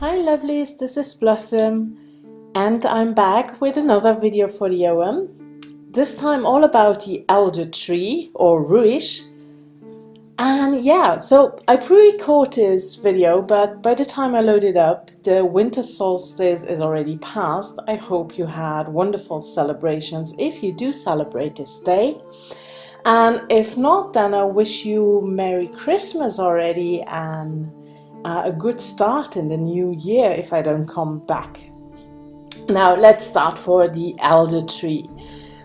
Hi lovelies, this is Blossom and I'm back with another video for the Ogham. This time all about the elder tree or Ruis. And yeah, so I pre-recorded this video, but by the time I load it up, the winter solstice is already past. I hope you had wonderful celebrations if you do celebrate this day. And if not, then I wish you Merry Christmas already and a good start in the new year if I don't come back. Now let's start for the elder tree.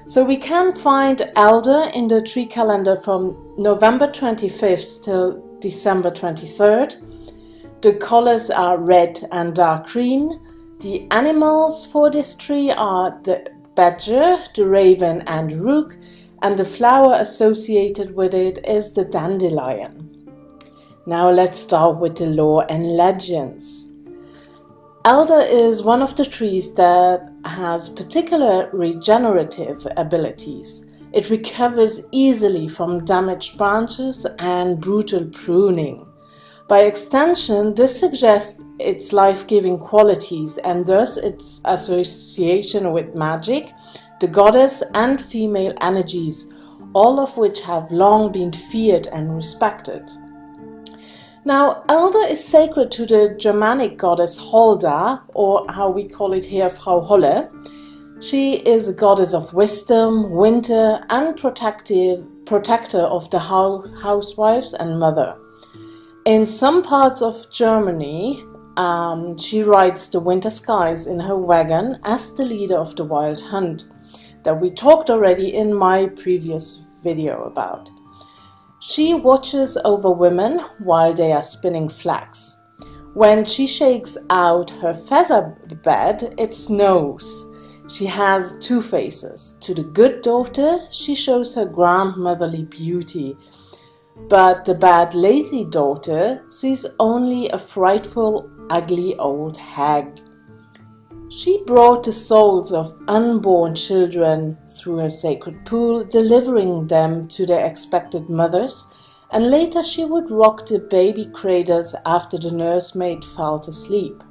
So we can find elder in the tree calendar from November 25th till December 23rd. The colors are red and dark green. The animals for this tree are the badger, the raven and rook, and the flower associated with it is the dandelion. Now let's start with the lore and legends. Elder is one of the trees that has particular regenerative abilities. It recovers easily from damaged branches and brutal pruning. By extension, this suggests its life-giving qualities and thus its association with magic, the goddess and female energies, all of which have long been feared and respected. Now, elder is sacred to the Germanic goddess Holda, or how we call it here Frau Holle. She is a goddess of wisdom, winter, and protector of the housewives and mother. In some parts of Germany, she rides the winter skies in her wagon as the leader of the wild hunt that we talked already in my previous video about. She watches over women while they are spinning flax. When she shakes out her feather bed, it snows. She has two faces. To the good daughter, she shows her grandmotherly beauty, but the bad lazy daughter sees only a frightful, ugly old hag. She brought the souls of unborn children through her sacred pool, delivering them to their expected mothers, and later she would rock the baby cradles after the nursemaid fell asleep.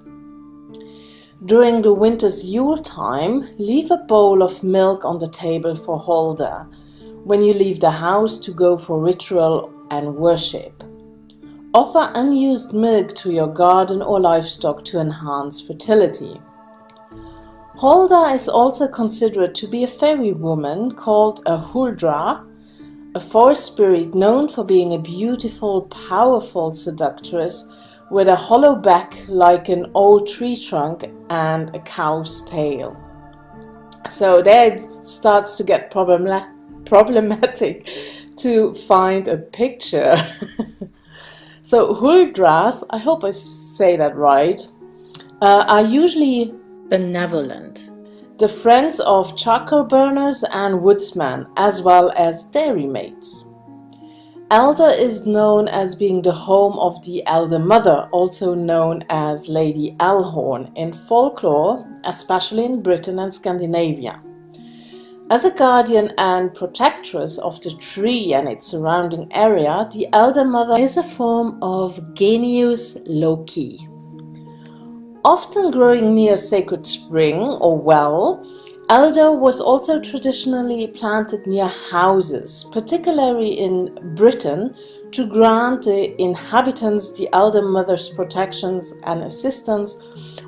During the winter's Yule time, leave a bowl of milk on the table for Holder when you leave the house to go for ritual and worship. Offer unused milk to your garden or livestock to enhance fertility. Holda is also considered to be a fairy woman called a huldra, a forest spirit known for being a beautiful, powerful seductress with a hollow back like an old tree trunk and a cow's tail. So there it starts to get problematic to find a picture. So huldras, I hope I say that right, are usually benevolent, the friends of charcoal burners and woodsmen, as well as dairy maids. Elder is known as being the home of the Elder Mother, also known as Lady Elhorn in folklore, especially in Britain and Scandinavia. As a guardian and protectress of the tree and its surrounding area, the Elder Mother is a form of Genius Loci. Often growing near a sacred spring or well, elder was also traditionally planted near houses, particularly in Britain, to grant the inhabitants the Elder Mother's protections and assistance,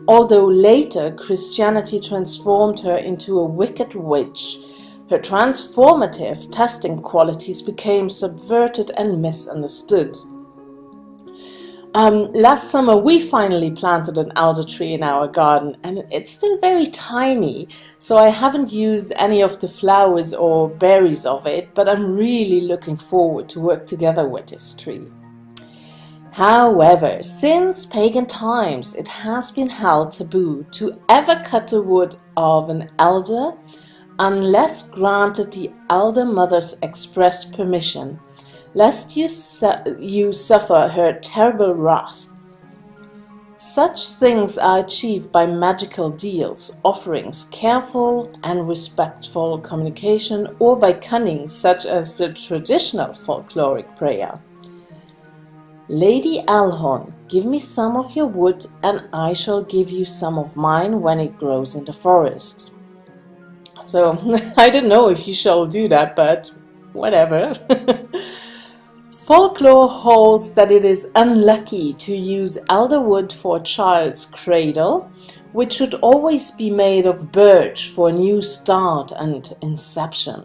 although later Christianity transformed her into a wicked witch. Her transformative testing qualities became subverted and misunderstood. Last summer we finally planted an elder tree in our garden and it's still very tiny, so I haven't used any of the flowers or berries of it, but I'm really looking forward to work together with this tree. However, since pagan times it has been held taboo to ever cut the wood of an elder unless granted the Elder Mother's express permission, lest you suffer her terrible wrath. Such things are achieved by magical deals, offerings, careful and respectful communication, or by cunning, such as the traditional folkloric prayer. Lady Elhorn Give me some of your wood, and I shall give you some of mine when it grows in the forest. So, I don't know if you shall do that, but whatever. Folklore holds that it is unlucky to use elder wood for a child's cradle, which should always be made of birch for a new start and inception.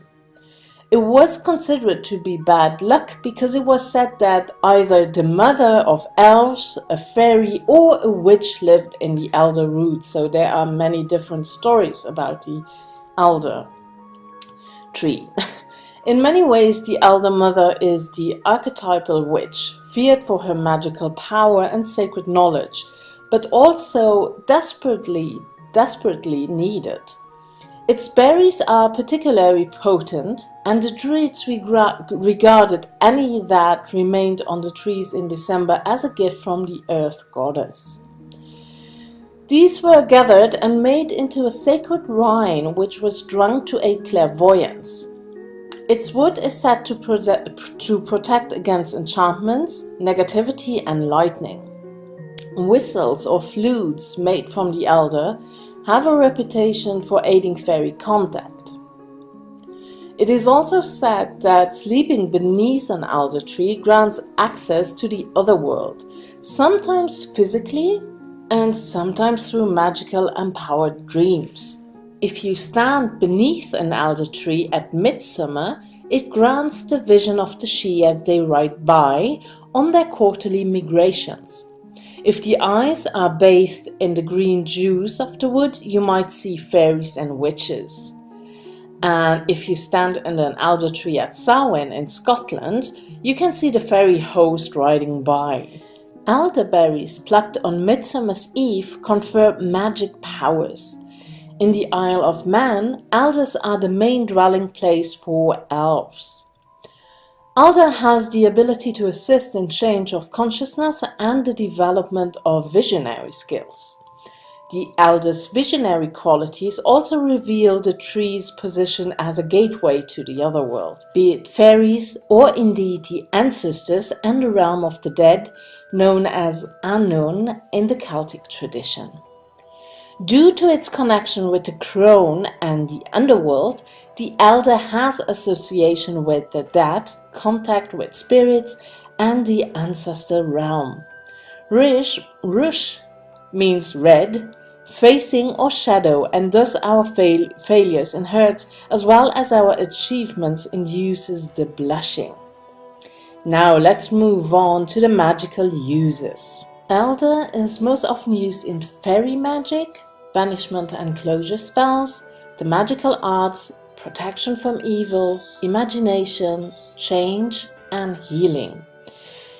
It was considered to be bad luck because it was said that either the mother of elves, a fairy, or a witch lived in the elder root. So there are many different stories about the elder tree. In many ways, the elder mother is the archetypal witch, feared for her magical power and sacred knowledge, but also desperately needed. Its berries are particularly potent, and the Druids regarded any that remained on the trees in December as a gift from the earth goddess. These were gathered and made into a sacred wine which was drunk to aid clairvoyance. Its wood is said to protect against enchantments, negativity and lightning. Whistles or flutes made from the elder have a reputation for aiding fairy contact. It is also said that sleeping beneath an elder tree grants access to the other world, sometimes physically and sometimes through magical empowered dreams. If you stand beneath an elder tree at midsummer, it grants the vision of the Sidhe as they ride by on their quarterly migrations. If the eyes are bathed in the green juice of the wood, you might see fairies and witches. And if you stand under an elder tree at Samhain in Scotland, you can see the fairy host riding by. Elderberries plucked on Midsummer's Eve confer magic powers. In the Isle of Man, elders are the main dwelling place for elves. Elder has the ability to assist in change of consciousness and the development of visionary skills. The elder's visionary qualities also reveal the tree's position as a gateway to the other world, be it fairies or indeed the ancestors and the realm of the dead, known as Annwn in the Celtic tradition. Due to its connection with the crone and the underworld, the elder has association with the dead, contact with spirits, and the ancestor realm. Ruis means red, facing or shadow, and thus our failures and hurts, as well as our achievements, induces the blushing. Now let's move on to the magical uses. Elder is most often used in fairy magic, banishment and closure spells, the magical arts, protection from evil, imagination, change, and healing.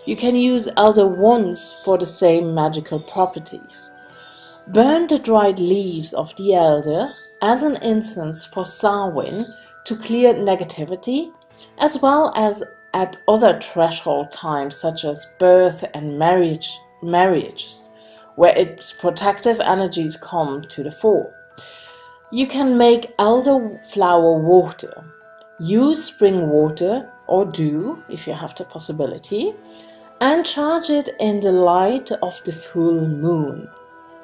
You can use elder wands for the same magical properties. Burn the dried leaves of the elder as an incense for Samhain to clear negativity, as well as at other threshold times such as birth and marriages, where its protective energies come to the fore. You can make elderflower water. Use spring water or dew, if you have the possibility, and charge it in the light of the full moon.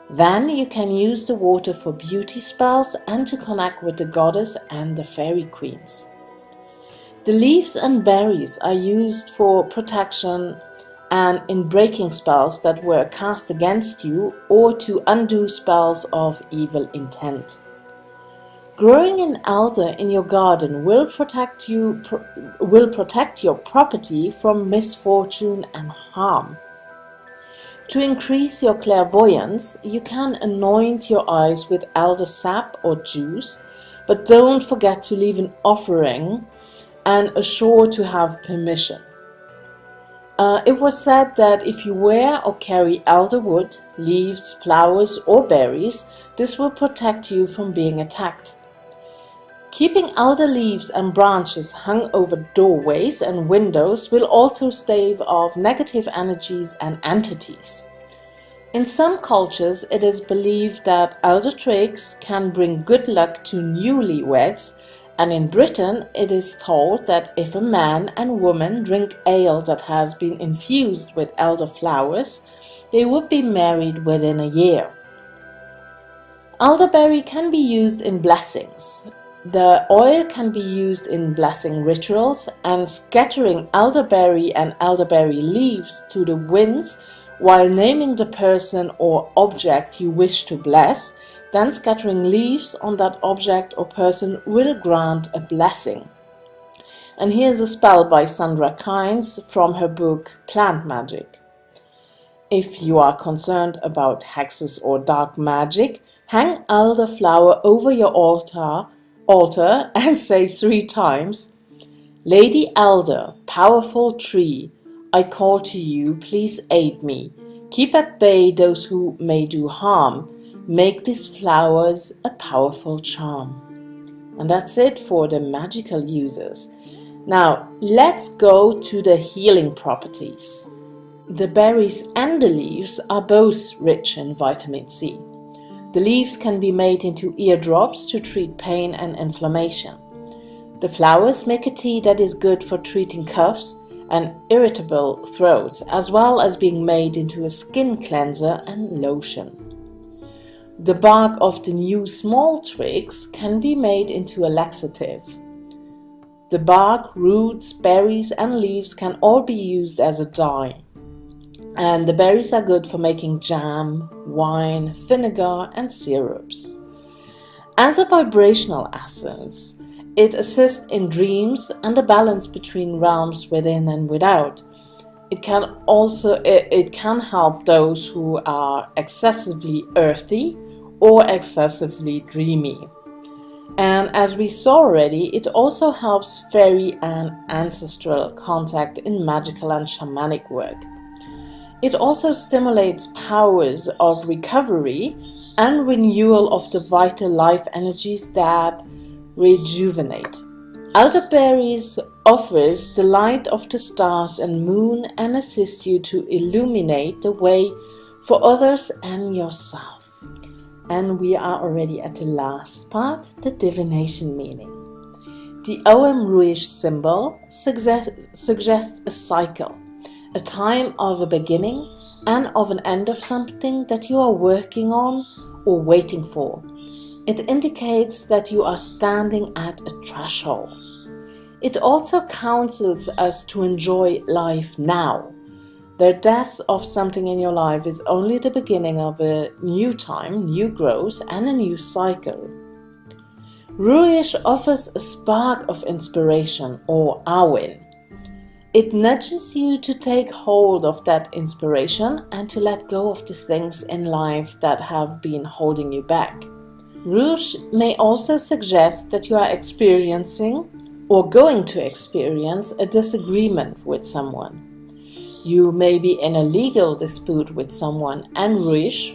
Then you can use the water for beauty spells and to connect with the goddess and the fairy queens. The leaves and berries are used for protection and in breaking spells that were cast against you or to undo spells of evil intent. Growing an elder in your garden will protect your property from misfortune and harm. To increase your clairvoyance, you can anoint your eyes with elder sap or juice, but don't forget to leave an offering and assure to have permission. It was said that if you wear or carry elder wood, leaves, flowers or berries, this will protect you from being attacked. Keeping elder leaves and branches hung over doorways and windows will also stave off negative energies and entities. In some cultures, it is believed that elder twigs can bring good luck to newlyweds, and in Britain it is told that if a man and woman drink ale that has been infused with elder flowers, they would be married within a year. Elderberry can be used in blessings. The oil can be used in blessing rituals, and scattering elderberry and elderberry leaves to the winds while naming the person or object you wish to bless, then scattering leaves on that object or person will grant a blessing. And here's a spell by Sandra Kynes from her book Plant Magic. If you are concerned about hexes or dark magic, hang elderflower over your altar and say 3 times, Lady Elder, powerful tree, I call to you, please aid me. Keep at bay those who may do harm. Make these flowers a powerful charm. And that's it for the magical uses. Now, let's go to the healing properties. The berries and the leaves are both rich in vitamin C. The leaves can be made into eardrops to treat pain and inflammation. The flowers make a tea that is good for treating coughs and irritable throats, as well as being made into a skin cleanser and lotion. The bark of the new small twigs can be made into a laxative. The bark, roots, berries and leaves can all be used as a dye. And the berries are good for making jam, wine, vinegar and syrups. As a vibrational essence, it assists in dreams and the balance between realms within and without. It can help those who are excessively earthy or excessively dreamy. And as we saw already, it also helps fairy and ancestral contact in magical and shamanic work. It also stimulates powers of recovery and renewal of the vital life energies that rejuvenate. Elderberries offers the light of the stars and moon and assist you to illuminate the way for others and yourself. And we are already at the last part, the divination meaning. The Ogham Ruis symbol suggests a cycle, a time of a beginning and of an end of something that you are working on or waiting for. It indicates that you are standing at a threshold. It also counsels us to enjoy life now. The death of something in your life is only the beginning of a new time, new growth and a new cycle. Ruis offers a spark of inspiration or awin. It nudges you to take hold of that inspiration and to let go of the things in life that have been holding you back. Ruis may also suggest that you are experiencing or going to experience a disagreement with someone. You may be in a legal dispute with someone, and Ruis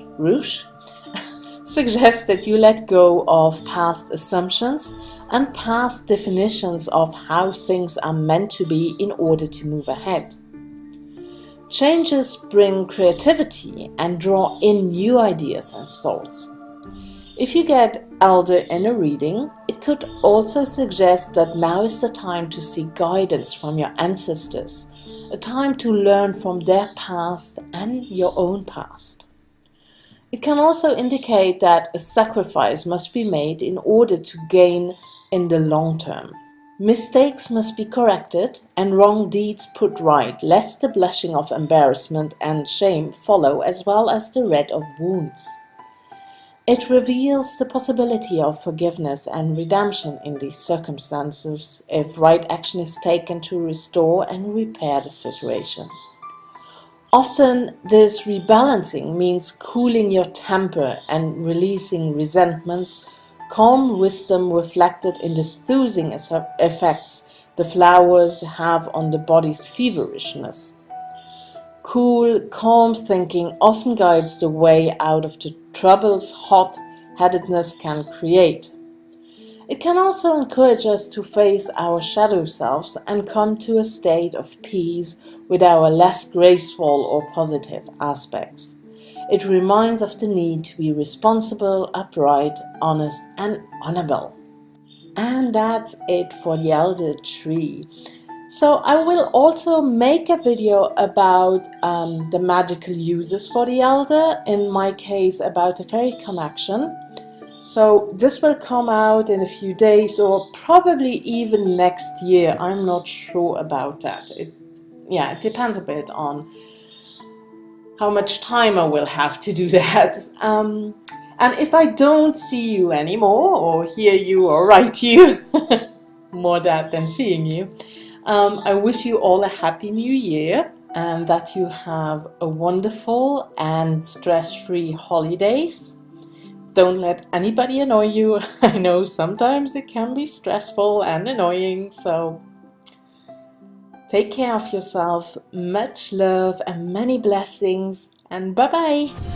suggests that you let go of past assumptions and past definitions of how things are meant to be in order to move ahead. Changes bring creativity and draw in new ideas and thoughts. If you get elder in a reading, it could also suggest that now is the time to seek guidance from your ancestors, a time to learn from their past and your own past. It can also indicate that a sacrifice must be made in order to gain in the long term. Mistakes must be corrected and wrong deeds put right, lest the blushing of embarrassment and shame follow, as well as the red of wounds. It reveals the possibility of forgiveness and redemption in these circumstances if right action is taken to restore and repair the situation. Often this rebalancing means cooling your temper and releasing resentments, calm wisdom reflected in the soothing effects the flowers have on the body's feverishness. Cool, calm thinking often guides the way out of the troubles hot-headedness can create. It can also encourage us to face our shadow selves and come to a state of peace with our less graceful or positive aspects. It reminds of the need to be responsible, upright, honest and honorable. And that's it for the elder tree. So I will also make a video about the magical uses for the elder, in my case about the fairy connection. So this will come out in a few days or probably even next year. I'm not sure about that. It depends a bit on how much time I will have to do that. And if I don't see you anymore, or hear you or write you, more that than seeing you, I wish you all a happy new year, and that you have a wonderful and stress-free holidays. Don't let anybody annoy you. I know sometimes it can be stressful and annoying, so take care of yourself. Much love and many blessings, and bye bye.